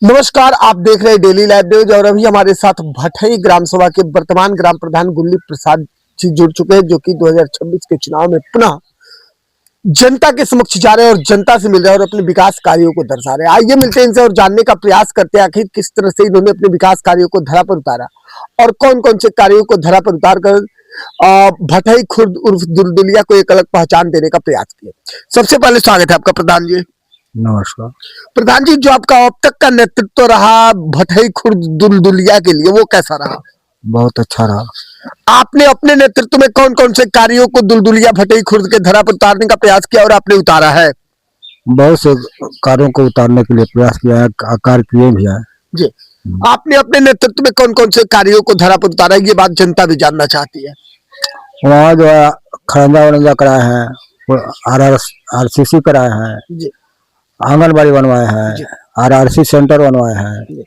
नमस्कार, आप देख रहे हैं डेली लाइव न्यूज और अभी हमारे साथ भटई ग्राम सभा के वर्तमान ग्राम प्रधान गुल्ली प्रसाद जी जुड़ चुके हैं, जो कि 2026 के चुनाव में पुनः जनता के समक्ष जा रहे हैं और जनता से मिल रहे हैं और अपने विकास कार्यों को दर्शा रहे हैं। आइए मिलते हैं इनसे और जानने का प्रयास करते हैं आखिर किस तरह से इन्होंने अपने विकास कार्यों को धरा पर उतारा और कौन कौन से कार्यों को धरा पर उतार कर भटई खुर्द उर्फ दुलदुलिया को एक अलग पहचान देने का प्रयास किया। सबसे पहले स्वागत है आपका प्रधान जी। नमस्कार प्रधान जी, जो आपका अब तक का नेतृत्व रहा भटई खुर्द दुलदुलिया के लिए, वो कैसा रहा? बहुत अच्छा रहा। आपने अपने नेतृत्व में कौन कौन से कार्यों को दुलदुलिया भटई खुर्द के धरा पर उतारने का प्रयास किया और आपने उतारा है? बहुत से कार्यों को उतारने के लिए प्रयास किया है, कार्य किए भी है जी। आपने अपने नेतृत्व में कौन कौन से कार्यों को धरा पर उतारा, ये बात जनता भी जानना चाहती है। वहाँ जो है खरंजा वरंजा कराए हैं, RRCC कराए हैं, जी। आंगनबाड़ी बनवाए हैं, RRC सेंटर बनवाए हैं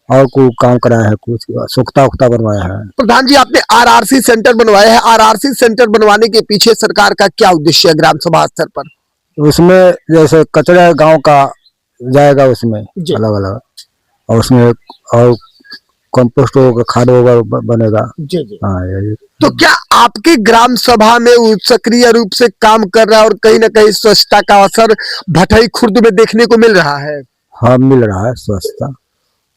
और कुछ काम कराए हैं, कुछ सुख्ता उख्ता बनवाए हैं। प्रधान जी, आपने RRC सेंटर बनवाए हैं। RRC सेंटर बनवाने के पीछे सरकार का क्या उद्देश्य है ग्राम सभा स्तर पर? उसमें जैसे कचरा गांव का जाएगा, उसमें अलग अलग, और उसमें और कंपोस्ट होगा, खाद होगा, बनेगा। जी जी। हाँ, यही। तो क्या आपके ग्राम सभा में सक्रिय रूप से काम कर रहा है और कहीं ना कहीं स्वच्छता का असर भटई खुर्द में देखने को मिल रहा है? हाँ, मिल रहा है स्वच्छता।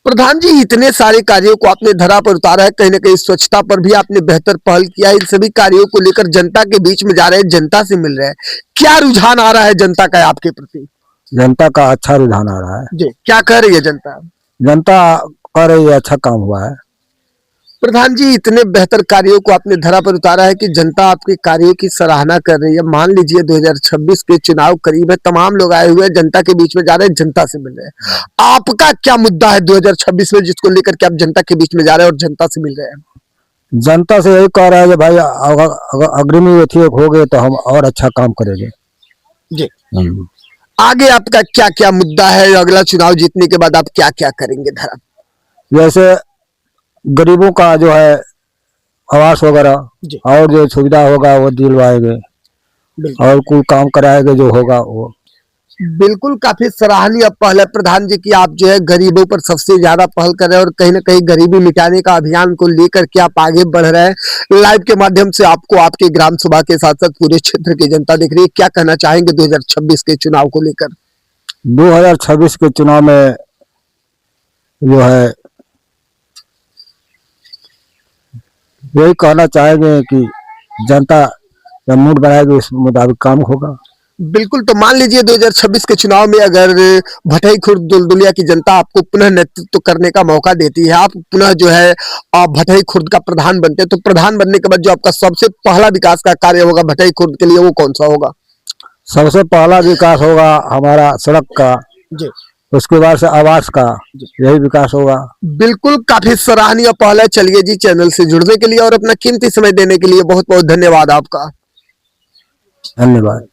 प्रधान जी, इतने सारे कार्यों को आपने धरा पर उतारा है, कहीं ना कहीं स्वच्छता पर भी आपने बेहतर पहल किया है। इन सभी कार्यों को लेकर जनता के बीच में जा रहे हैं, जनता से मिल रहे हैं, क्या रुझान आ रहा है जनता का आपके प्रति? जनता का अच्छा रुझान आ रहा है जी। क्या कह रही है जनता? जनता कह रही है अच्छा काम हुआ है। प्रधान जी, इतने बेहतर कार्यों को आपने धरा पर उतारा है कि जनता आपके कार्यों की सराहना कर रही है। मान लीजिए 2026 के चुनाव करीब है, तमाम लोग आए हुए हैं, जनता के बीच में जा रहे हैं, जनता से मिल रहे हैं। आपका क्या मुद्दा है 2026 में जिसको लेकर के आप जनता के बीच में जा रहे हैं और जनता से मिल रहे हैं? जनता से यही कह रहा है कि भाई अगर अग्रिमी विधायक हो गए तो हम और अच्छा काम करेंगे। जी। आगे आपका क्या क्या मुद्दा है? अगला चुनाव जीतने के बाद आप क्या क्या करेंगे धरा? जैसे गरीबों का जो है आवास वगैरह और जो सुविधा होगा वो दिलवाएंगे और कोई काम कराएंगे जो होगा वो। बिल्कुल, काफी सराहनीय पहल है प्रधान जी की। आप जो है गरीबों पर सबसे ज्यादा पहल कर रहे हैं और कहीं ना कहीं गरीबी मिटाने का अभियान को लेकर के आप आगे बढ़ रहे हैं। लाइव के माध्यम से आपको आपके ग्राम सभा के साथ साथ पूरे क्षेत्र की जनता देख रही है, क्या कहना चाहेंगे 2026 के चुनाव को लेकर? 2026 के चुनाव में जो है यही कहना चाहेंगे कि जनता जब मूड बनाएगी उस मुताबिक काम होगा। बिल्कुल। तो मान लीजिए 2026 के चुनाव में अगर भटई खुर्द दुलदुलिया की जनता आपको पुनः नेतृत्व करने का मौका देती है, आप पुनः जो है भटई खुर्द का प्रधान बनते हैं, तो प्रधान बनने के बाद जो आपका सबसे पहला विकास का कार्य होगा भटई खुर्द के लिए, वो कौन सा होगा? सबसे पहला विकास होगा हमारा सड़क का। जी। उसके बाद से आवास का, यही विकास होगा। बिल्कुल, काफी सराहनीय पहल है। चलिए जी, चैनल से जुड़ने के लिए और अपना कीमती समय देने के लिए बहुत बहुत धन्यवाद आपका। धन्यवाद।